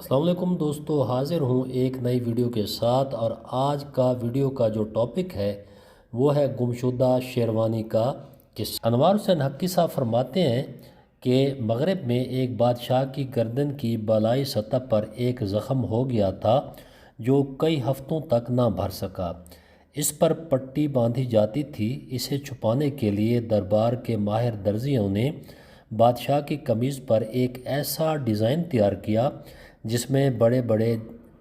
السلام علیکم دوستو، حاضر ہوں ایک نئی ویڈیو کے ساتھ۔ اور آج کا ویڈیو کا جو ٹاپک ہے وہ ہے گمشدہ شیروانی کا قصہ۔ انوار حسین حقی صاحب فرماتے ہیں کہ مغرب میں ایک بادشاہ کی گردن کی بالائی سطح پر ایک زخم ہو گیا تھا جو کئی ہفتوں تک نہ بھر سکا۔ اس پر پٹی باندھی جاتی تھی۔ اسے چھپانے کے لیے دربار کے ماہر درزیوں نے بادشاہ کی قمیض پر ایک ایسا ڈیزائن تیار کیا جس میں بڑے بڑے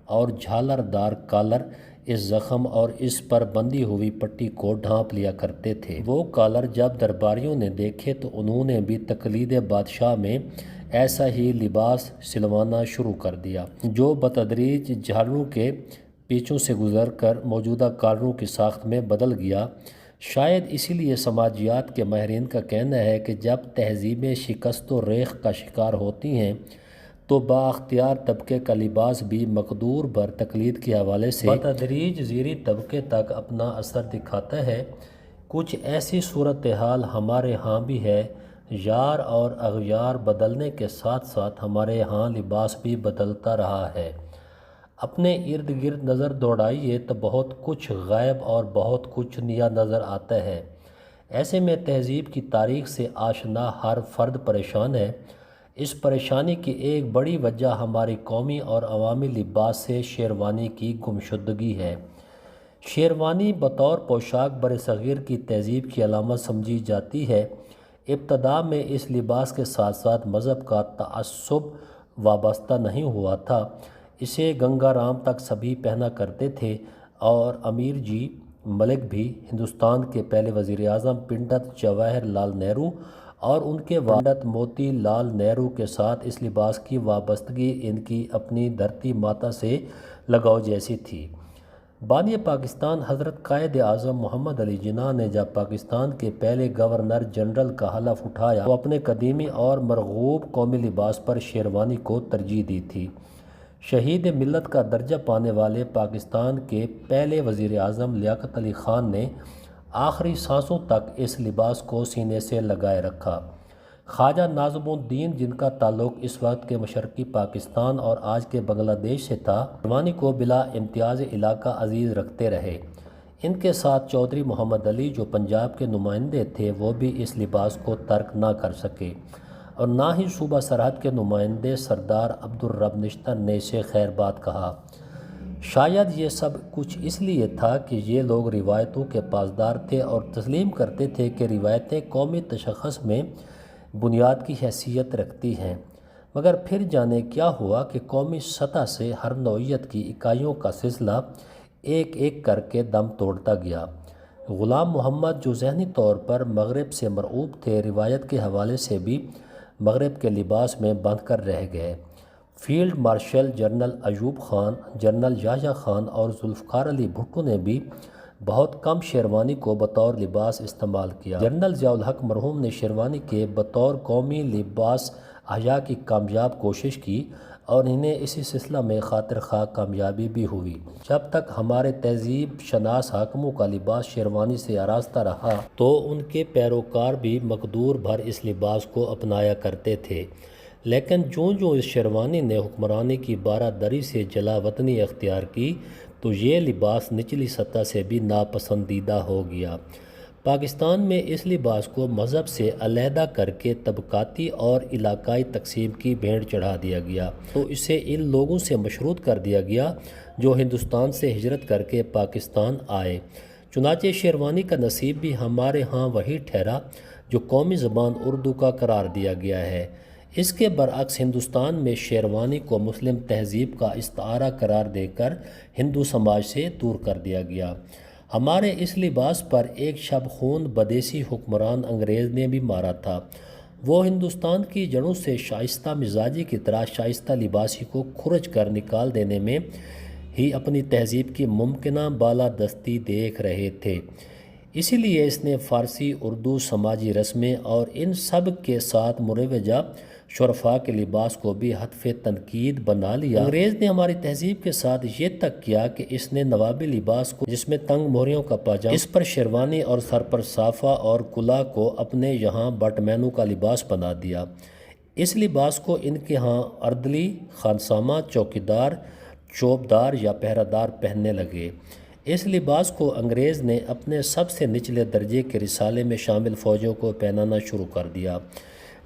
اور جھالر دار کالر اس زخم اور اس پر بندھی ہوئی پٹی کو ڈھانپ لیا کرتے تھے۔ وہ کالر جب درباریوں نے دیکھے تو انہوں نے بھی تقلید بادشاہ میں ایسا ہی لباس سلوانا شروع کر دیا، جو بتدریج جھالروں کے پیچوں سے گزر کر موجودہ کالروں کی ساخت میں بدل گیا۔ شاید اسی لیے سماجیات کے ماہرین کا کہنا ہے کہ جب تہذیبیں شکست و ریخ کا شکار ہوتی ہیں تو بااختیار طبقے کا لباس بھی مقدور بر تقلید کے حوالے سے بتدریج زیریں طبقے تک اپنا اثر دکھاتا ہے۔ کچھ ایسی صورتحال ہمارے ہاں بھی ہے۔ یار اور اغیار بدلنے کے ساتھ ساتھ ہمارے ہاں لباس بھی بدلتا رہا ہے۔ اپنے ارد گرد نظر دوڑائیے تو بہت کچھ غائب اور بہت کچھ نیا نظر آتا ہے۔ ایسے میں تہذیب کی تاریخ سے آشنا ہر فرد پریشان ہے۔ اس پریشانی کی ایک بڑی وجہ ہماری قومی اور عوامی لباس سے شیروانی کی گمشدگی ہے۔ شیروانی بطور پوشاک برصغیر کی تہذیب کی علامت سمجھی جاتی ہے۔ ابتدا میں اس لباس کے ساتھ ساتھ مذہب کا تعصب وابستہ نہیں ہوا تھا۔ اسے گنگا رام تک سبھی پہنا کرتے تھے اور امیر جی ملک بھی۔ ہندوستان کے پہلے وزیر اعظم پنڈت جواہر لال نہرو اور ان کے والد پنڈت موتی لال نہرو کے ساتھ اس لباس کی وابستگی ان کی اپنی دھرتی ماتا سے لگاؤ جیسی تھی۔ بانی پاکستان حضرت قائد اعظم محمد علی جناح نے جب پاکستان کے پہلے گورنر جنرل کا حلف اٹھایا تو اپنے قدیمی اور مرغوب قومی لباس پر شیروانی کو ترجیح دی تھی۔ شہید ملت کا درجہ پانے والے پاکستان کے پہلے وزیر اعظم لیاقت علی خان نے آخری سانسوں تک اس لباس کو سینے سے لگائے رکھا۔ خواجہ ناظم الدین، جن کا تعلق اس وقت کے مشرقی پاکستان اور آج کے بنگلہ دیش سے تھا، شیروانی کو بلا امتیاز علاقہ عزیز رکھتے رہے۔ ان کے ساتھ چودھری محمد علی، جو پنجاب کے نمائندے تھے، وہ بھی اس لباس کو ترک نہ کر سکے اور نہ ہی صوبہ سرحد کے نمائندے سردار عبدالرب نشتر نے اسے خیر بات کہا۔ شاید یہ سب کچھ اس لیے تھا کہ یہ لوگ روایتوں کے پاسدار تھے اور تسلیم کرتے تھے کہ روایتیں قومی تشخص میں بنیاد کی حیثیت رکھتی ہیں۔ مگر پھر جانے کیا ہوا کہ قومی سطح سے ہر نوعیت کی اکائیوں کا سلسلہ ایک ایک کر کے دم توڑتا گیا۔ غلام محمد، جو ذہنی طور پر مغرب سے مرعوب تھے، روایت کے حوالے سے بھی مغرب کے لباس میں بندھ کر رہ گئے۔ Field marshal general Ayub Khan, general Yahya Khan اور ذوالفقار علی بھٹو نے بھی بہت کم شیروانی کو بطور لباس استعمال کیا۔ جنرل ضیاء الحق مرحوم نے شیروانی کے بطور قومی لباس احیاء کی کامیاب کوشش کی اور انہیں اسی سلسلہ میں خاطر خواہ کامیابی بھی ہوئی۔ جب تک ہمارے تہذیب شناس حاکموں کا لباس شیروانی سے آراستہ رہا تو ان کے پیروکار بھی مقدور بھر اس لباس کو اپنایا کرتے تھے، لیکن جوں اس شیروانی نے حکمرانی کی بارہ دری سے جلا وطنی اختیار کی تو یہ لباس نچلی سطح سے بھی ناپسندیدہ ہو گیا۔ پاکستان میں اس لباس کو مذہب سے علیحدہ کر کے طبقاتی اور علاقائی تقسیم کی بھینٹ چڑھا دیا گیا تو اسے ان لوگوں سے مشروط کر دیا گیا جو ہندوستان سے ہجرت کر کے پاکستان آئے۔ چنانچہ شیروانی کا نصیب بھی ہمارے ہاں وہی ٹھہرا جو قومی زبان اردو کا قرار دیا گیا ہے۔ اس کے برعکس ہندوستان میں شیروانی کو مسلم تہذیب کا استعارہ قرار دے کر ہندو سماج سے دور کر دیا گیا۔ ہمارے اس لباس پر ایک شب خون بدیسی حکمران انگریز نے بھی مارا تھا۔ وہ ہندوستان کی جڑوں سے شائستہ مزاجی کی طرح شائستہ لباسی کو کھرچ کر نکال دینے میں ہی اپنی تہذیب کی ممکنہ بالادستی دیکھ رہے تھے۔ اسی لیے اس نے فارسی، اردو، سماجی رسمیں اور ان سب کے ساتھ مروجہ شرفاء کے لباس کو بھی ہدف تنقید بنا لیا۔ انگریز نے ہماری تہذیب کے ساتھ یہ تک کیا کہ اس نے نوابی لباس کو، جس میں تنگ موہریوں کا پاجامہ، اس پر شیروانی اور سر پر صافہ اور کلاه کو اپنے یہاں بٹ مینو کا لباس بنا دیا۔ اس لباس کو ان کے ہاں اردلی، خانسامہ، چوکیدار، چوبدار یا پہرہ دار پہننے لگے۔ اس لباس کو انگریز نے اپنے سب سے نچلے درجے کے رسالے میں شامل فوجوں کو پہنانا شروع کر دیا،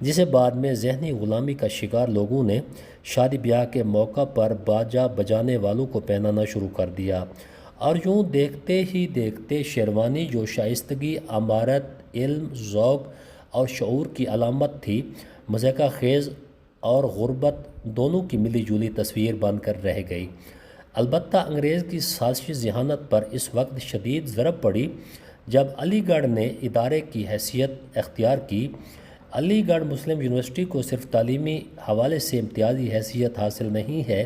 جسے بعد میں ذہنی غلامی کا شکار لوگوں نے شادی بیاہ کے موقع پر باجا بجانے والوں کو پہنانا شروع کر دیا، اور یوں دیکھتے ہی دیکھتے شیروانی، جو شائستگی، امارت، علم، ذوق اور شعور کی علامت تھی، مضحکہ خیز اور غربت دونوں کی ملی جلی تصویر بن کر رہ گئی۔ البتہ انگریز کی سازشی ذہانت پر اس وقت شدید ضرب پڑی جب علی گڑھ نے ادارے کی حیثیت اختیار کی۔ علی گڑھ مسلم یونیورسٹی کو صرف تعلیمی حوالے سے امتیازی حیثیت حاصل نہیں ہے،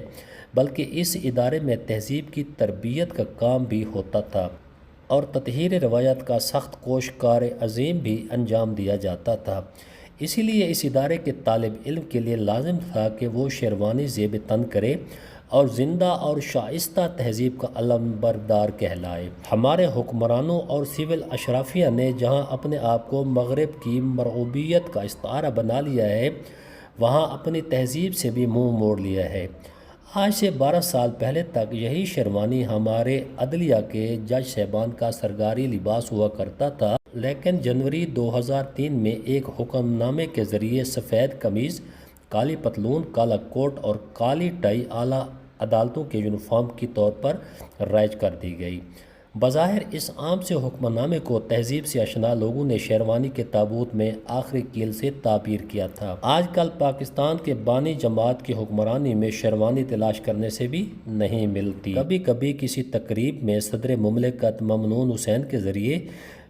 بلکہ اس ادارے میں تہذیب کی تربیت کا کام بھی ہوتا تھا اور تطہیر روایات کا سخت کوش کار عظیم بھی انجام دیا جاتا تھا۔ اسی لیے اس ادارے کے طالب علم کے لیے لازم تھا کہ وہ شیروانی زیب تن کرے اور زندہ اور شائستہ تہذیب کا علمبردار کہلائے۔ ہمارے حکمرانوں اور سول اشرافیہ نے جہاں اپنے آپ کو مغرب کی مرغوبیت کا استعارہ بنا لیا ہے، وہاں اپنی تہذیب سے بھی منہ موڑ لیا ہے۔ آج سے 12 سال پہلے تک یہی شیروانی ہمارے عدلیہ کے جج صاحبان کا سرکاری لباس ہوا کرتا تھا، لیکن جنوری 2003 میں ایک حکم نامے کے ذریعے سفید قمیض، کالی پتلون، کالا کوٹ اور کالی ٹائی اعلیٰ عدالتوں کے یونیفارم کے طور پر رائج کر دی گئی۔ بظاہر اس عام سے حکم نامے کو تہذیب سے آشنا لوگوں نے شیروانی کے تابوت میں آخری کیل سے تعبیر کیا تھا۔ آج کل پاکستان کے بانی جماعت کی حکمرانی میں شیروانی تلاش کرنے سے بھی نہیں ملتی۔ کبھی کبھی کسی تقریب میں صدر مملکت ممنون حسین کے ذریعے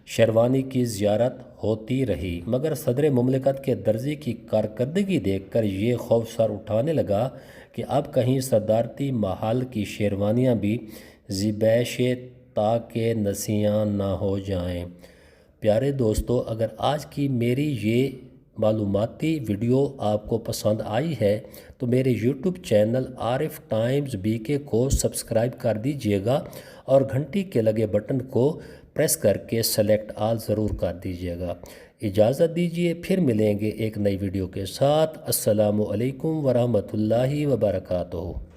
شیروانی کی زیارت ہوتی رہی، مگر صدر مملکت کے درجے کی کارکردگی دیکھ کر یہ خوف سر اٹھانے لگا کہ اب کہیں صدارتی محل کی شیروانیاں بھی زیبائش تاکہ نسیاں نہ ہو جائیں۔ پیارے دوستو، اگر آج کی میری یہ معلوماتی ویڈیو آپ کو پسند آئی ہے تو میرے یوٹیوب چینل عارف ٹائمز BK کو سبسکرائب کر دیجئے گا اور گھنٹی کے لگے بٹن کو پریس کر کے سلیکٹ آل ضرور کر دیجئے گا۔ اجازت دیجئے، پھر ملیں گے ایک نئی ویڈیو کے ساتھ۔ السلام علیکم ورحمۃ اللہ وبرکاتہ۔